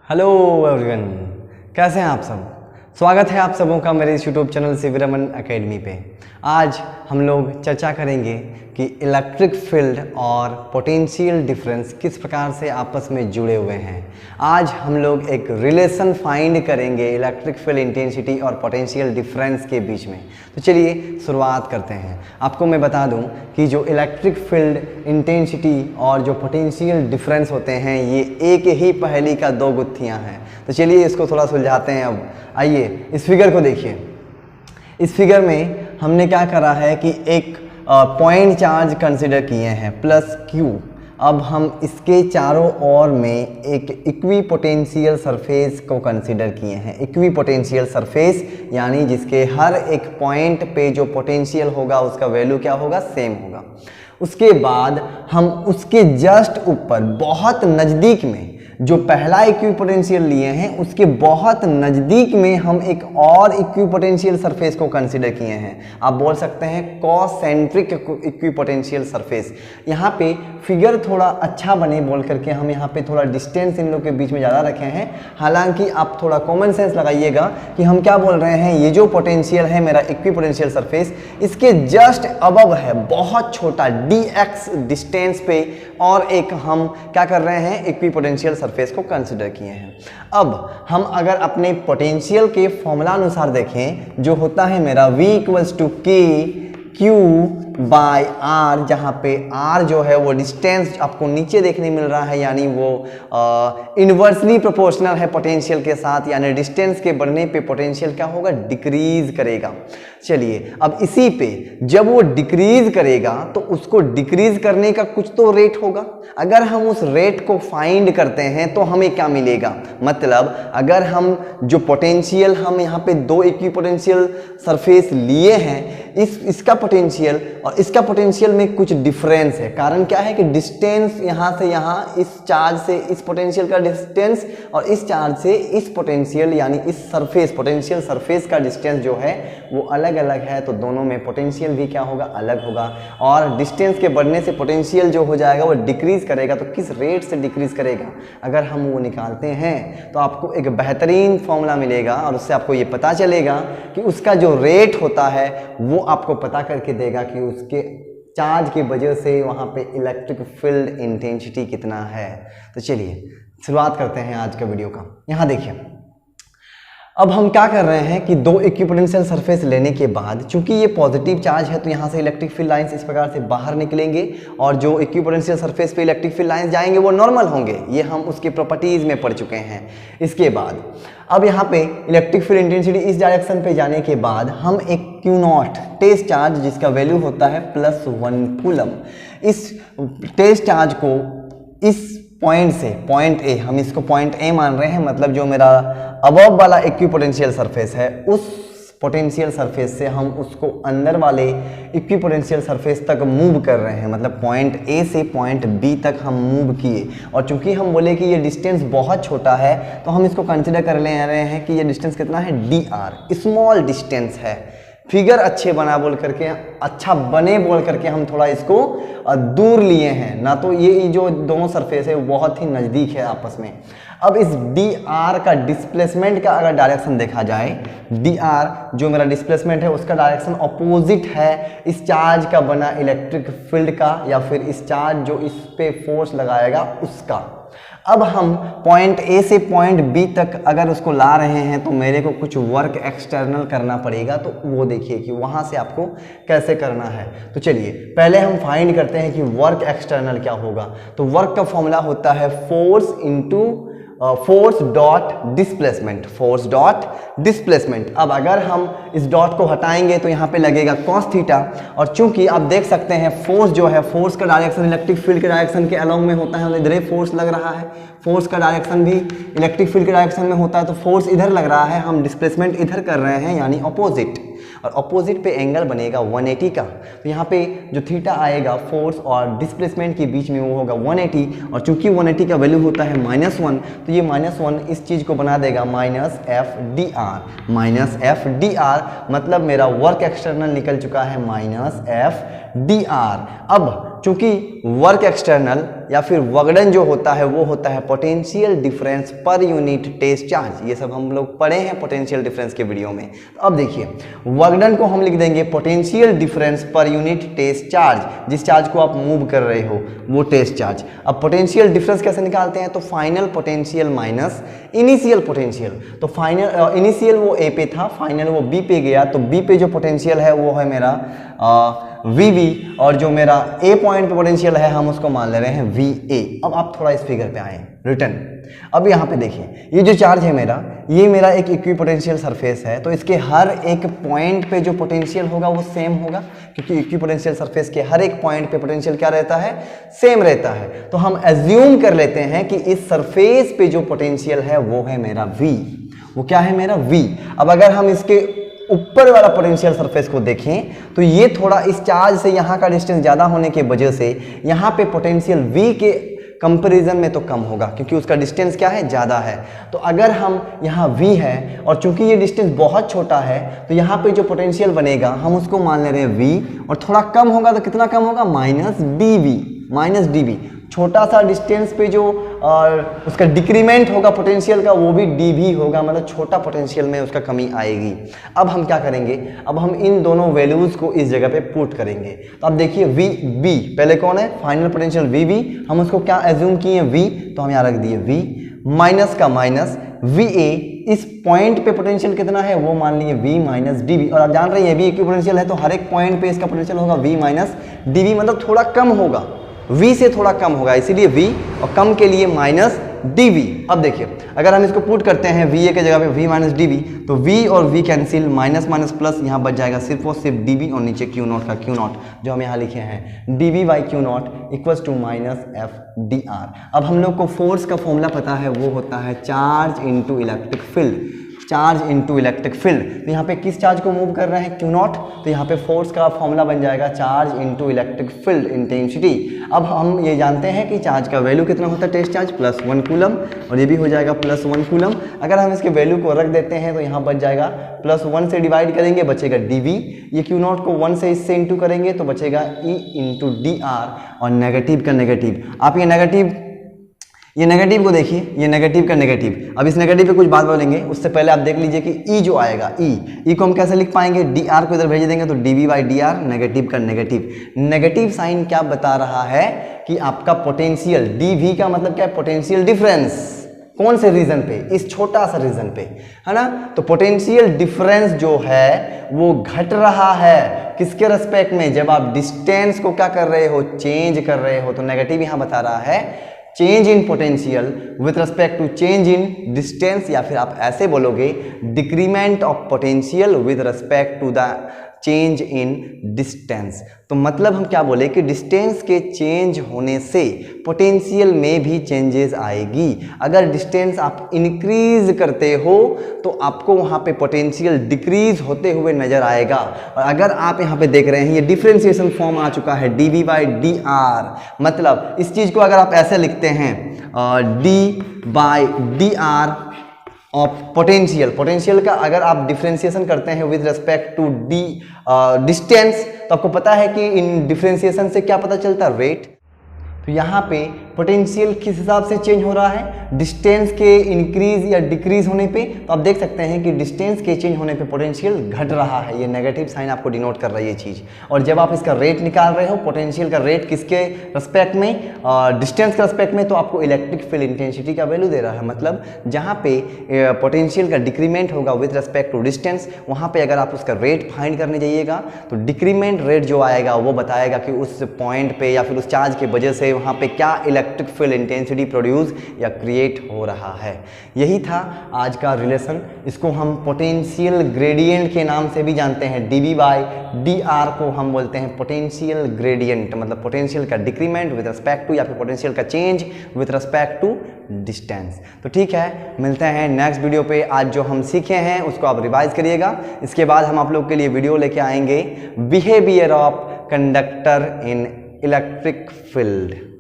Hello everyone, कैसे हैं आप सब। स्वागत है आप सबों का मेरे इस YouTube channel C V Raman academy पे। आज हम लोग चर्चा करेंगे कि इलेक्ट्रिक फील्ड और पोटेंशियल डिफरेंस किस प्रकार से आपस में जुड़े हुए हैं। आज हम लोग एक रिलेशन फाइंड करेंगे इलेक्ट्रिक फील्ड इंटेंसिटी और पोटेंशियल डिफरेंस के बीच में। तो चलिए शुरुआत करते हैं। आपको मैं बता दूं कि जो इलेक्ट्रिक फील्ड इंटेंसिटी और जो पोटेंशियल डिफरेंस होते हैं ये एक ही पहेली का दो गुत्थियां हैं। तो चलिए इसको थोड़ा सुलझाते हैं। अब आइए इस फिगर को देखिए। इस फिगर में हमने क्या करा है कि एक पॉइंट चार्ज कंसिडर किए हैं प्लस क्यू। अब हम इसके चारों ओर में एक इक्वी पोटेंशियल सरफेस को कंसिडर किए हैं। इक्वी पोटेंशियल सरफेस यानी जिसके हर एक पॉइंट पे जो पोटेंशियल होगा उसका वैल्यू क्या होगा, सेम होगा। उसके बाद हम उसके जस्ट ऊपर बहुत नज़दीक में जो पहला इक्विपोटेंशियल लिए हैं उसके बहुत नज़दीक में हम एक और इक्विपोटेंशियल सरफेस को कंसिडर किए हैं। आप बोल सकते हैं कॉसेंट्रिक इक्विपोटेंशियल सरफेस। यहाँ पे फिगर थोड़ा अच्छा बने बोल करके हम यहाँ पे थोड़ा डिस्टेंस इन लोग के बीच में ज़्यादा रखे हैं। हालांकि आप थोड़ा कॉमन सेंस लगाइएगा कि हम क्या बोल रहे हैं। ये जो पोटेंशियल है मेरा इक्विपोटेंशियल सरफेस, इसके जस्ट अबव है बहुत छोटा dx डिस्टेंस पे और एक हम क्या कर रहे हैं, इक्विपोटेंशियल सरफेस को कंसिडर किए हैं। अब हम अगर अपने पोटेंशियल के फॉर्मूला अनुसार देखें जो होता है मेरा v इक्वल्स टू के क्यू बाय आर, जहाँ पे आर जो है वो डिस्टेंस आपको नीचे देखने मिल रहा है, यानी वो इन्वर्सली प्रोपोर्शनल है पोटेंशियल के साथ, यानी डिस्टेंस के बढ़ने पे पोटेंशियल क्या होगा, डिक्रीज करेगा। चलिए अब इसी पे जब वो डिक्रीज करेगा तो उसको डिक्रीज करने का कुछ तो रेट होगा। अगर हम उस रेट को फाइंड करते हैं तो हमें क्या मिलेगा, मतलब अगर हम जो पोटेंशियल हम यहाँ पे दो इक्विपोटेंशियल सरफेस लिए हैं, इसका पोटेंशियल और इसका पोटेंशियल में कुछ डिफरेंस है। कारण क्या है कि डिस्टेंस यहाँ से यहाँ, इस चार्ज से इस पोटेंशियल का डिस्टेंस और इस चार्ज से इस पोटेंशियल यानी इस सरफेस पोटेंशियल सरफेस का डिस्टेंस जो है वो अलग अलग है। तो दोनों में पोटेंशियल भी क्या होगा, अलग होगा। और डिस्टेंस के बढ़ने से पोटेंशियल जो हो जाएगा वो डिक्रीज करेगा। तो किस रेट से डिक्रीज करेगा, अगर हम वो निकालते हैं तो आपको एक बेहतरीन फॉर्मूला मिलेगा और उससे आपको ये पता चलेगा कि उसका जो रेट होता है वो आपको पता करके देगा कि उसके चार्ज की वजह से वहाँ पे इलेक्ट्रिक फील्ड इंटेंसिटी कितना है। तो चलिए शुरुआत करते हैं आज का वीडियो का। यहाँ देखिए अब हम क्या कर रहे हैं कि दो इक्विपोटेंशियल सरफेस लेने के बाद चूंकि ये पॉजिटिव चार्ज है तो यहाँ से इलेक्ट्रिक फील्ड लाइंस इस प्रकार से बाहर निकलेंगे और जो इक्विपोटेंशियल सरफेस पे इलेक्ट्रिक फील्ड लाइंस जाएंगे वो नॉर्मल होंगे। ये हम उसके प्रॉपर्टीज में पढ़ चुके हैं। इसके बाद अब यहाँ पे इलेक्ट्रिक फील्ड इंटेंसिटी इस डायरेक्शन पे जाने के बाद हम एक Q0 टेस्ट चार्ज जिसका वैल्यू होता है +1 कूलम, इस टेस्ट चार्ज को इस पॉइंट से पॉइंट ए, हम इसको पॉइंट ए मान रहे हैं, मतलब जो मेरा अबव वाला इक्विपोटेंशियल सरफेस है उस पोटेंशियल सरफेस से हम उसको अंदर वाले इक्विपोटेंशियल सरफेस तक मूव कर रहे हैं। मतलब पॉइंट ए से पॉइंट बी तक हम मूव किए और चूंकि हम बोले कि ये डिस्टेंस बहुत छोटा है तो हम इसको कंसिडर कर ले रहे हैं कि ये डिस्टेंस कितना है, dr, स्मॉल डिस्टेंस है। फिगर अच्छे बना बोल करके, अच्छा बने बोल करके हम थोड़ा इसको दूर लिए हैं, ना तो ये जो दोनों सरफेस है वो बहुत ही नज़दीक है आपस में। अब इस dr का डिस्प्लेसमेंट का अगर डायरेक्शन देखा जाए, dr जो मेरा डिस्प्लेसमेंट है उसका डायरेक्शन अपोजिट है इस चार्ज का बना इलेक्ट्रिक फील्ड का या फिर इस चार्ज जो इस पे फोर्स लगाएगा उसका। अब हम पॉइंट ए से पॉइंट बी तक अगर उसको ला रहे हैं तो मेरे को कुछ वर्क एक्सटर्नल करना पड़ेगा। तो वो देखिए कि वहाँ से आपको कैसे करना है। तो चलिए पहले हम फाइंड करते हैं कि वर्क एक्सटर्नल क्या होगा। तो वर्क का फॉर्मूला होता है force into force dot displacement, force dot displacement. अब अगर हम इस डॉट को हटाएंगे तो यहाँ पे लगेगा कॉस थीटा, और चूंकि आप देख सकते हैं फोर्स जो है, फोर्स का डायरेक्शन इलेक्ट्रिक फील्ड के डायरेक्शन के अलोंग में होता है। इधर फोर्स लग रहा है, फोर्स का डायरेक्शन भी इलेक्ट्रिक फील्ड के डायरेक्शन में होता है, तो फोर्स इधर लग रहा है, हम डिस्प्लेसमेंट इधर कर रहे हैं यानी अपोजिट, और अपोजिट पे एंगल बनेगा 180 का। तो यहाँ पे जो थीटा आएगा फोर्स और डिस्प्लेसमेंट के बीच में वो होगा 180, और चूंकि 180 का वैल्यू होता है -1 तो ये -1 इस चीज़ को बना देगा -f dr, मतलब मेरा वर्क एक्सटर्नल निकल चुका है -f dr। अब चूंकि वर्क एक्सटर्नल या फिर वगड़न जो होता है वो होता है potential difference per unit test charge. ये सब हम लोग पढ़े हैं पोटेंशियल डिफरेंस के वीडियो में। तो अब देखिए वगड़न को हम लिख देंगे potential difference per unit test charge, जिस चार्ज को आप मूव कर रहे हो वो टेस्ट चार्ज। अब पोटेंशियल डिफरेंस कैसे निकालते हैं, तो final potential minus initial potential. तो फाइनल इनिशियल वो ए पे था, फाइनल वो बी पे गया, तो बी पे जो पोटेंशियल है वो है मेरा VB, और जो मेरा ए पॉइंट पे पोटेंशियल है हम उसको मान ले रहे हैं VA। अब आप थोड़ा इस फिगर पे आए रिटर्न। अब यहाँ पे देखिए ये जो चार्ज है मेरा, ये मेरा एक इक्विपोटेंशियल सरफेस है, तो इसके हर एक पॉइंट पे जो पोटेंशियल होगा वो सेम होगा, क्योंकि इक्विपोटेंशियल सरफेस के हर एक पॉइंट पे पोटेंशियल क्या रहता है, सेम रहता है। तो हम एज्यूम कर लेते हैं कि इस सरफेस पे जो पोटेंशियल है वो है मेरा V। वो क्या है मेरा V। अब अगर हम इसके ऊपर वाला पोटेंशियल सरफेस को देखें तो ये थोड़ा इस चार्ज से यहाँ का डिस्टेंस ज़्यादा होने की वजह से यहाँ पे पोटेंशियल V के कंपैरिजन में तो कम होगा, क्योंकि उसका डिस्टेंस क्या है, ज़्यादा है। तो अगर हम यहाँ V है और चूंकि ये डिस्टेंस बहुत छोटा है तो यहाँ पे जो पोटेंशियल बनेगा हम उसको मान ले रहे हैं V, और थोड़ा कम होगा तो कितना कम होगा, माइनस dV। छोटा सा डिस्टेंस पे जो उसका डिक्रीमेंट होगा पोटेंशियल का वो भी dV होगा, मतलब छोटा पोटेंशियल में उसका कमी आएगी। अब हम क्या करेंगे, अब हम इन दोनों वैल्यूज को इस जगह पे पुट करेंगे। तो अब देखिए VB पहले कौन है, फाइनल पोटेंशियल VB, हम उसको क्या एज्यूम किए V, तो हम यहाँ रख दिए V माइनस का माइनस VA, इस पॉइंट पे पोटेंशियल कितना है वो मान लिए V माइनस dV। और आप जान रहे हैं V इक्वी पोटेंशियल है तो हर एक पॉइंट पे इसका पोटेंशियल होगा V माइनस dV, मतलब थोड़ा कम होगा, V से थोड़ा कम होगा, इसीलिए V, और कम के लिए माइनस dV। अब देखिए अगर हम इसको पुट करते हैं VA के जगह पे V माइनस dV, तो V और V cancel, minus minus plus, यहाँ बच जाएगा सिर्फ और सिर्फ dV, और नीचे Q0 का Q0 जो हम यहाँ लिखे हैं dV by Q0 equals to minus FdR। अब हम लोग को फोर्स का फॉर्मूला पता है, वो होता है charge into electric field, charge into electric field. तो यहाँ पे किस चार्ज को मूव कर रहे हैं, Q0, तो यहाँ पे फोर्स का फॉर्मूला बन जाएगा charge into electric field intensity. अब हम ये जानते हैं कि चार्ज का वैल्यू कितना होता है टेस्ट चार्ज, +1 कूलम, और ये भी हो जाएगा +1 कूलम। अगर हम इसके वैल्यू को रख देते हैं तो यहाँ बच जाएगा +1 से डिवाइड करेंगे बचेगा dV, ये Q0 को 1 से इससे इंटू करेंगे तो बचेगा E इंटू dR, और नेगेटिव का नेगेटिव, आप ये नेगेटिव को देखिए, ये नेगेटिव का नेगेटिव। अब इस नेगेटिव पे कुछ बात बोलेंगे, उससे पहले आप देख लीजिए कि E जो आएगा, E को हम कैसे लिख पाएंगे, dr को इधर भेज देंगे तो dV बाई dr, नेगेटिव का नेगेटिव। नेगेटिव साइन क्या बता रहा है कि आपका पोटेंशियल dV का मतलब क्या है, पोटेंशियल डिफरेंस, कौन से रीजन पे, इस छोटा सा रीजन पे, है ना। तो पोटेंशियल डिफरेंस जो है वो घट रहा है किसके रेस्पेक्ट में, जब आप डिस्टेंस को क्या कर रहे हो, चेंज कर रहे हो। तो नेगेटिव यहाँ बता रहा है change in potential with respect to change in distance, या फिर आप ऐसे बोलोगे decrement of potential with respect to the change in distance. तो मतलब हम क्या बोले कि डिस्टेंस के चेंज होने से पोटेंशियल में भी चेंजेस आएगी। अगर डिस्टेंस आप इंक्रीज करते हो तो आपको वहाँ पे पोटेंशियल डिक्रीज होते हुए नजर आएगा। और अगर आप यहाँ पे देख रहे हैं ये डिफरेंशिएशन फॉर्म आ चुका है dV बाई dr, मतलब इस चीज़ को अगर आप ऐसे लिखते हैं d by dr of potential का अगर आप डिफरेंशिएशन करते हैं विद रिस्पेक्ट टू डिस्टेंस, तो आपको पता है कि इन डिफरेंशिएशन से क्या पता चलता है, रेट। तो यहाँ पे पोटेंशियल किस हिसाब से चेंज हो रहा है, डिस्टेंस के इंक्रीज या डिक्रीज होने पे। तो आप देख सकते हैं कि डिस्टेंस के चेंज होने पे पोटेंशियल घट रहा है, ये नेगेटिव साइन आपको डिनोट कर रही है ये चीज़। और जब आप इसका रेट निकाल रहे हो, पोटेंशियल का रेट किसके रेस्पेक्ट में, डिस्टेंस के रेस्पेक्ट में, तो आपको इलेक्ट्रिक फील्ड इंटेंसिटी का वैल्यू दे रहा है। मतलब जहाँ पे पोटेंशियल का डिक्रीमेंट होगा विद रिस्पेक्ट टू डिस्टेंस, वहाँ पे अगर आप उसका रेट फाइंड करने जाइएगा तो डिक्रीमेंट रेट जो आएगा वो बताएगा कि उस पॉइंट पे या फिर उस चार्ज की वजह से वहाँ पे क्या इलेक्ट्रिक फील्ड इंटेंसिटी प्रोड्यूस या क्रिएट हो रहा है। यही था आज का रिलेशन। इसको हम पोटेंशियल ग्रेडियंट के नाम से भी जानते हैं, dV बाई dr को हम बोलते हैं पोटेंशियल ग्रेडियंट, मतलब पोटेंशियल का डिक्रीमेंट विद रिस्पेक्ट टू या फिर पोटेंशियल का change with respect to distance. तो ठीक है, मिलते हैं नेक्स्ट वीडियो पे। आज जो हम सीखे हैं उसको आप रिवाइज करिएगा। इसके बाद हम आप लोग के लिए वीडियो लेके आएंगे behaviour of conductor in electric field.